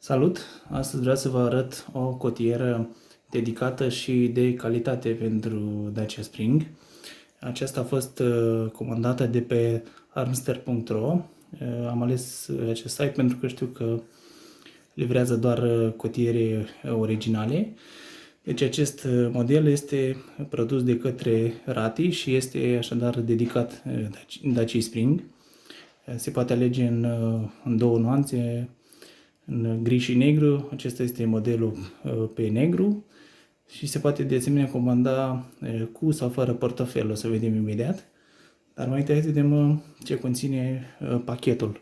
Salut! Astăzi vreau să vă arăt o cotieră dedicată și de calitate pentru Dacia Spring. Aceasta a fost comandată de pe armster.ro. Am ales acest site pentru că știu că livrează doar cotiere originale. Deci acest model este produs de către Rati și este așadar dedicat Dacia Spring. Se poate alege în două nuanțe, în gri și negru. Acesta este modelul pe negru și se poate de asemenea comanda cu sau fără portofel, o să vedem imediat. Dar mai întâi să vedem ce conține pachetul.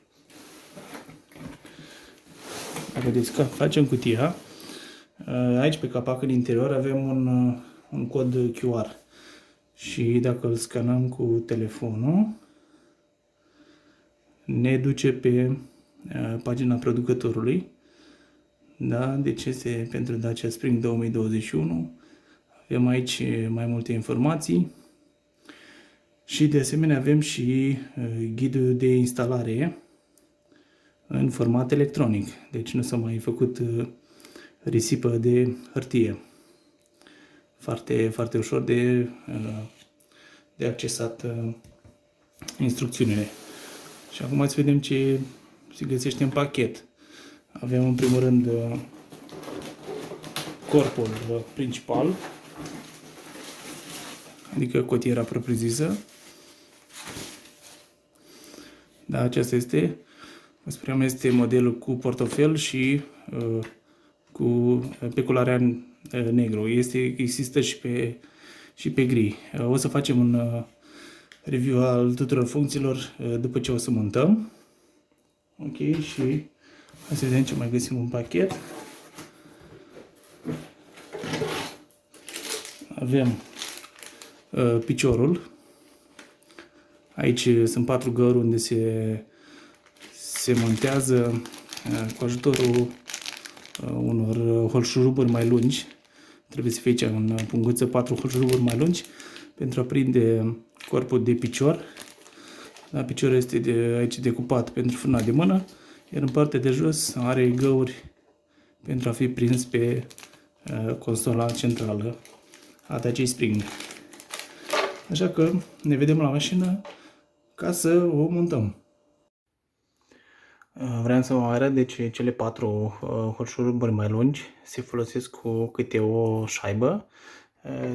Dacă vedeți că facem cutia, aici pe capac în interior avem un cod QR și dacă îl scanăm cu telefonul, ne duce pe pagina producătorului. Da, deci este pentru Dacia Spring 2021. Avem aici mai multe informații și de asemenea avem și ghidul de instalare în format electronic. Deci nu s-a mai făcut risipă de hârtie. Foarte, foarte ușor de accesat instrucțiunile. Și acum să vedem ce se găsește în pachet. Avem în primul rând corpul principal, adică cotiera propriu-zisă. Da, aceasta este, vă spuneam, este modelul cu portofel și pe culoarea negru. Există și pe gri. O să facem un review al tuturor funcțiilor după ce o să montăm. Ok, și hai să vedem ce mai găsim în pachet. Avem piciorul. Aici sunt 4 găuri unde se montează cu ajutorul unor holșuruburi mai lungi. Trebuie să fie aici în punguță 4 holșuruburi mai lungi pentru a prinde corpul de picior. Da, piciorul este aici decupat pentru frâna de mână, iar în partea de jos are găuri pentru a fi prins pe consola centrală a Dacia Spring. Așa că ne vedem la mașină ca să o montăm. Vreau să vă arăt, deci cele 4 holșuruburi mai lungi se folosesc cu câte o șaibă,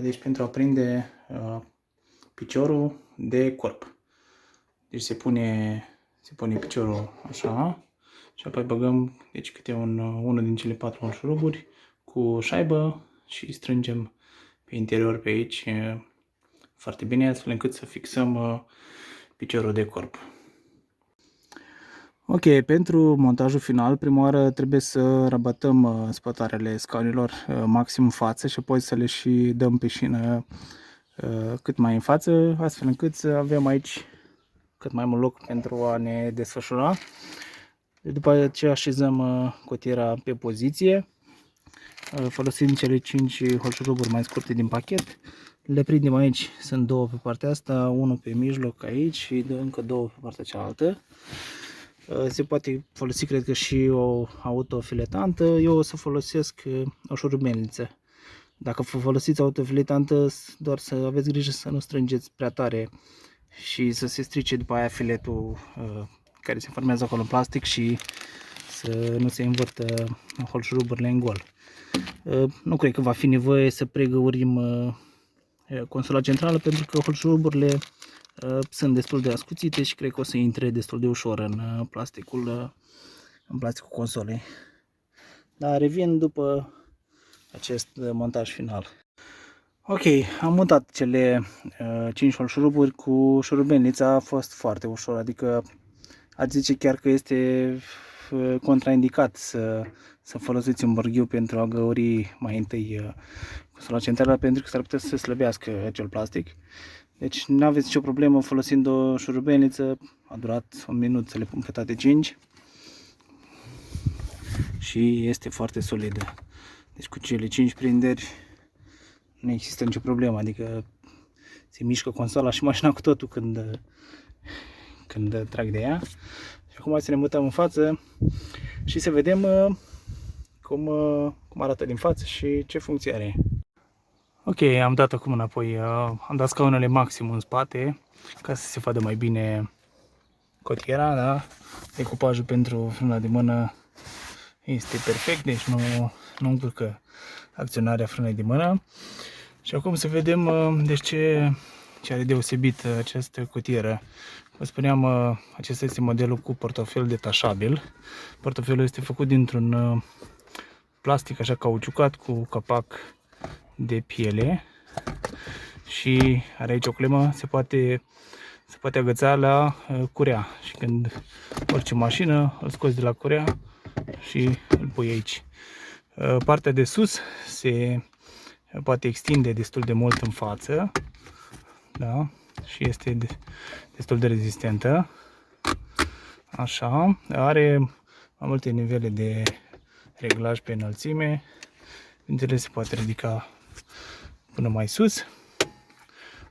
deci pentru a prinde piciorul de corp. Deci se pune piciorul așa și apoi băgăm deci câte unul din cele 4 holșuruburi cu șaibă și strângem pe interior pe aici foarte bine, astfel încât să fixăm piciorul de corp. Ok, pentru montajul final, prima oară trebuie să rabatăm spătarele scaunilor maxim în față și apoi să le și dăm pe șină cât mai în față, astfel încât să avem aici cât mai mult loc pentru a ne desfășura. După aceea așezăm cotiera pe poziție, folosind cele 5 holșuruburi mai scurte din pachet. Le prindem aici, sunt 2 pe partea asta, 1 pe mijloc aici și încă 2 pe partea cealaltă. Se poate folosi, cred că, și o autofiletantă. Eu o să folosesc o șurubelniță. Dacă folosiți autofiletantă, doar să aveți grijă să nu strângeți prea tare și să se strice după aia filetul care se formează acolo în plastic și să nu se învârtă holșuruburile în gol. Nu cred că va fi nevoie să pregăurim consola centrală, pentru că holșuruburile sunt destul de ascuțite și cred că o să intre destul de ușor în plasticul consolei. Dar revin după acest montaj final. Ok, am montat cele 5 holșuruburi cu șurubelnița, a fost foarte ușor, adică ați zice chiar că este contraindicat să folosiți un bărghiu pentru a găuri mai întâi consola centrală, pentru că s-ar putea să se slăbească acel plastic. Deci nu aveți nicio problemă folosind o șurubelniță, a durat 1 minut să le pun pe toate 5 și este foarte solidă. Deci cu cele 5 prinderi nu există nicio problemă, adică se mișcă consola și mașina cu totul când trag de ea. Și acum să ne mutăm în față și să vedem cum arată din față și ce funcție are. Ok, am dat acum înapoi, am dat scaunele maxim în spate ca să se vadă mai bine cotiera, da? Decupajul pentru frâna de mână este perfect, deci nu încurcă acționarea frânei de mână. Și acum să vedem deci ce are deosebit această cutieră. Vă spuneam, acesta este modelul cu portofel detașabil. Portofelul este făcut dintr-un plastic așa cauciucat cu capac de piele și are aici o clemă, se poate agăța la curea și când orice mașină îl scoți de la curea și îl pui aici. Partea de sus se poate extinde destul de mult în față, da? Și este destul de rezistentă. Așa, are mai multe nivele de reglaj pe înălțime. Bineînțeles, se poate ridica până mai sus.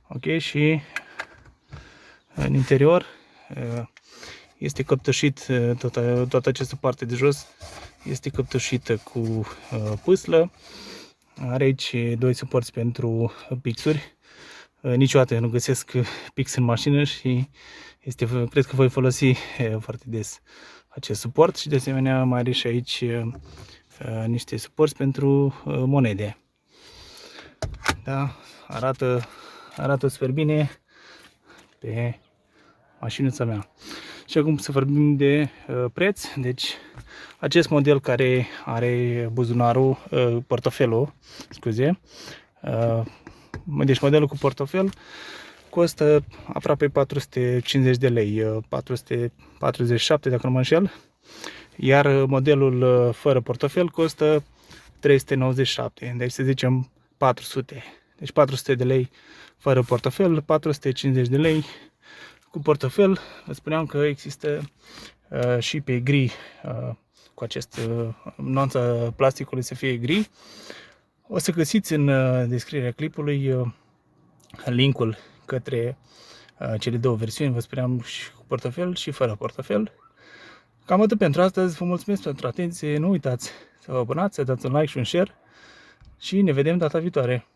Ok, și în interior este căptășit, toată această parte de jos este căptășită cu pâslă. Are aici doi suporți pentru pixuri. Niciodată nu găsesc pix în mașină și cred că voi folosi foarte des acest suport și de asemenea mai are și aici niște suporți pentru monede. Da, arată super bine pe mașinuța mea. Și acum să vorbim de preț. Deci acest model care are buzunarul, portofelul, scuze, deci modelul cu portofel costă aproape 450 de lei, 447 dacă nu mă înșel, iar modelul fără portofel costă 397, deci să zicem 400. Deci 400 de lei fără portofel, 450 de lei cu portofel. Vă spuneam că există și pe gri, cu acest nuanța plasticului să fie gri. O să găsiți în descrierea clipului linkul către cele două versiuni, vă spuneam, și cu portofel și fără portofel. Cam atât pentru astăzi, vă mulțumesc pentru atenție, nu uitați să vă abonați, să dați un like și un share și ne vedem data viitoare.